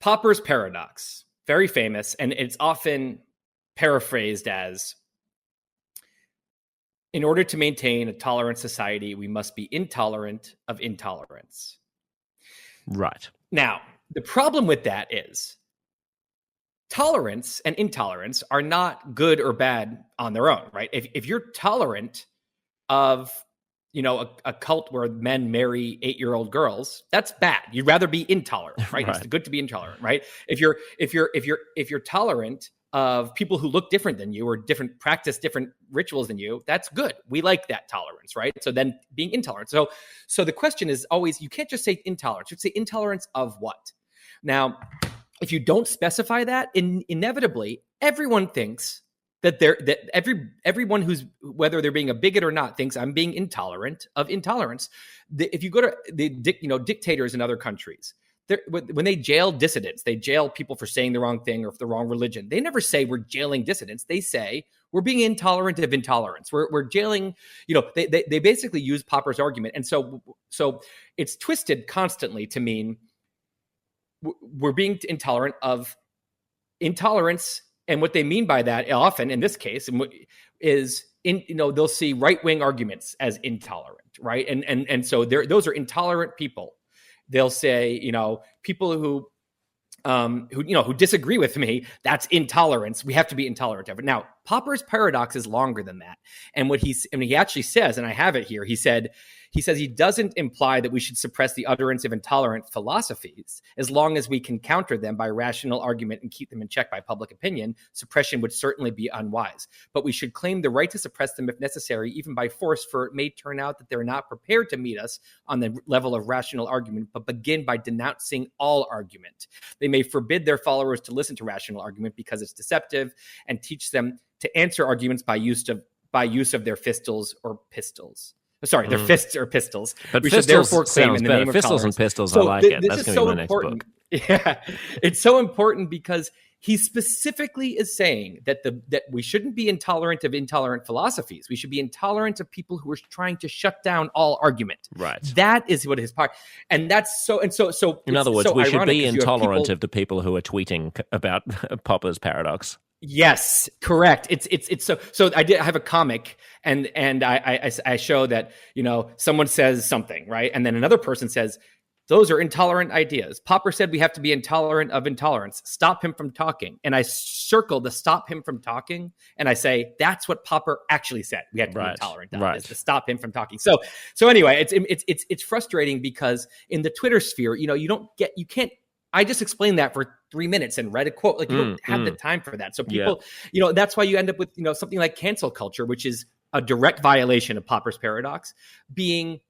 Popper's paradox, very famous, and it's often paraphrased as, in order to maintain a tolerant society, we must be intolerant of intolerance. Right. Now, the problem with that is tolerance and intolerance are not good or bad on their own, right? If you're tolerant of, a cult where men marry 8-year-old girls, that's bad. You'd rather be intolerant, right? Right. It's good to be intolerant, right? If you're tolerant of people who look different than you or practice different rituals than you, that's good. We like that tolerance, right? So then being intolerant. So the question is always, you can't just say intolerance. You say intolerance of what? Now, if you don't specify that, inevitably everyone thinks that everyone who's, whether they're being a bigot or not, thinks I'm being intolerant of intolerance. If you go to the dictators in other countries, when they jail dissidents, they jail people for saying the wrong thing or for the wrong religion. They never say we're jailing dissidents. They say we're being intolerant of intolerance. We're jailing. They basically use Popper's argument, and so it's twisted constantly to mean we're being intolerant of intolerance. And what they mean by that often in this case is, they'll see right-wing arguments as intolerant, right? And so those are intolerant people. They'll say, people who disagree with me, that's intolerance. We have to be intolerant of it. Now, Popper's paradox is longer than that. And he actually says, and I have it here, he says he doesn't imply that we should suppress the utterance of intolerant philosophies. As long as we can counter them by rational argument and keep them in check by public opinion, suppression would certainly be unwise. But we should claim the right to suppress them if necessary, even by force, for it may turn out that they're not prepared to meet us on the level of rational argument, but begin by denouncing all argument. They may forbid their followers to listen to rational argument because it's deceptive, and teach them to answer arguments by use of their fists or pistols. Sorry, their fists or pistols. But we should therefore claim in the name of Fists tolerance. and pistols, So I like it. This That's is going to so be my next important. book. Yeah, it's so important because he specifically is saying that we shouldn't be intolerant of intolerant philosophies. We should be intolerant of people who are trying to shut down all argument. Right. That is what his part, and that's so. And so. In other words, we should be intolerant of the people who are tweeting about Popper's paradox. Yes, correct. It's so I have a comic and I show that, someone says something, right? And then another person says, those are intolerant ideas. Popper said we have to be intolerant of intolerance. Stop him from talking. And I circle the stop him from talking. And I say, that's what Popper actually said. We have to be intolerant of is to stop him from talking. So anyway, it's frustrating because in the Twitter sphere, you can't. I just explained that for 3 minutes and read a quote. Like, you don't have the time for that. So people, that's why you end up with, something like cancel culture, which is a direct violation of Popper's paradox, being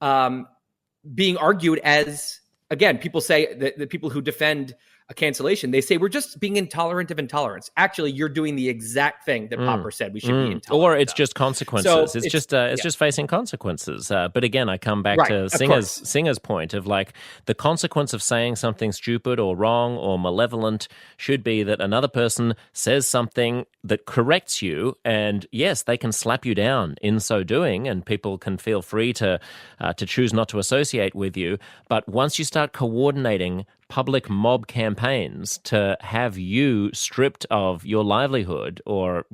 argued as, again, people say that the people who defend a cancellation, they say we're just being intolerant of intolerance. Actually, you're doing the exact thing that Popper said we should be intolerant or it's of. Just consequences. So it's just facing consequences. But again, I come back to Singer's point of, like, the consequence of saying something stupid or wrong or malevolent should be that another person says something that corrects you, and yes, they can slap you down in so doing, and people can feel free to choose not to associate with you. But once you start coordinating public mob campaigns to have you stripped of your livelihood or,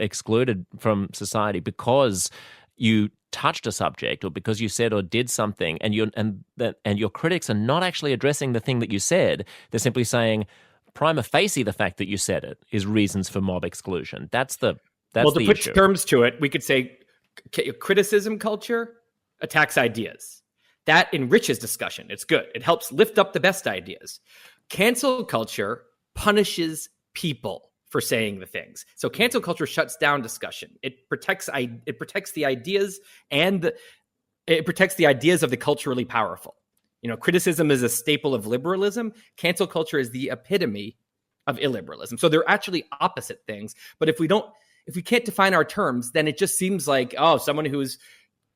excluded from society because you touched a subject or because you said or did something, and your critics are not actually addressing the thing that you said, they're simply saying prima facie the fact that you said it is reasons for mob exclusion. That's the to put issue. Terms to it, we could say criticism culture attacks ideas. That enriches discussion. It's good. It helps lift up the best ideas. Cancel culture punishes people for saying the things. So cancel culture shuts down discussion. It protects the ideas, and it protects the ideas of the culturally powerful. Criticism is a staple of liberalism. Cancel culture is the epitome of illiberalism. So they're actually opposite things. But if we can't define our terms, then it just seems like, someone who's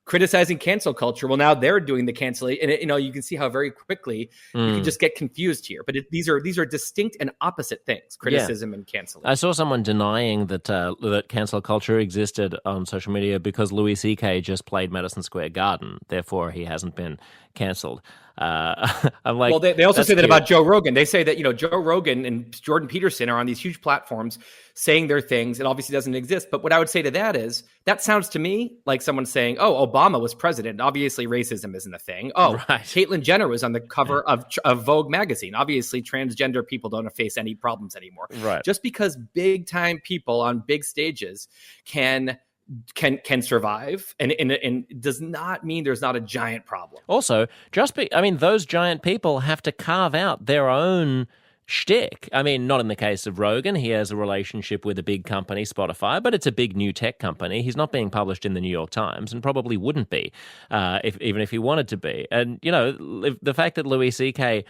criticizing cancel culture, well, now they're doing the canceling, and you can see how very quickly you can just get confused here. But these are distinct and opposite things: criticism and canceling. I saw someone denying that cancel culture existed on social media because Louis C.K. just played Madison Square Garden, therefore he hasn't been cancelled. I'm like, well, they also say that cute. about Joe Rogan. They say that, Joe Rogan and Jordan Peterson are on these huge platforms saying their things. It obviously doesn't exist. But what I would say to that is, that sounds to me like someone saying, oh, Obama was president. Obviously, racism isn't a thing. Oh, right. Caitlyn Jenner was on the cover of Vogue magazine. Obviously, transgender people don't face any problems anymore. Right. Just because big time people on big stages can survive and does not mean there's not a giant problem. Also, those giant people have to carve out their own shtick. I mean, not in the case of Rogan. He has a relationship with a big company, Spotify, but it's a big new tech company. He's not being published in the New York Times and probably wouldn't be, even if he wanted to be. And, the fact that Louis C.K.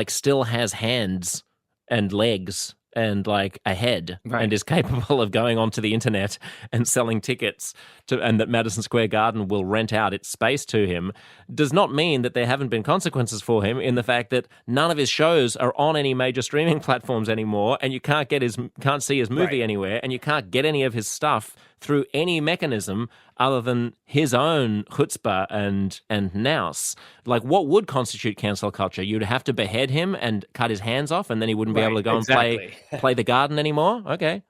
still has hands and legs and a head, right, and is capable of going onto the internet and selling tickets and that Madison Square Garden will rent out its space to him, does not mean that there haven't been consequences for him in the fact that none of his shows are on any major streaming platforms anymore, and you can't see his movie, right, anywhere, and you can't get any of his stuff through any mechanism other than his own chutzpah and nous. What would constitute cancel culture? You'd have to behead him and cut his hands off, and then he wouldn't be able to go and play the garden anymore? Okay.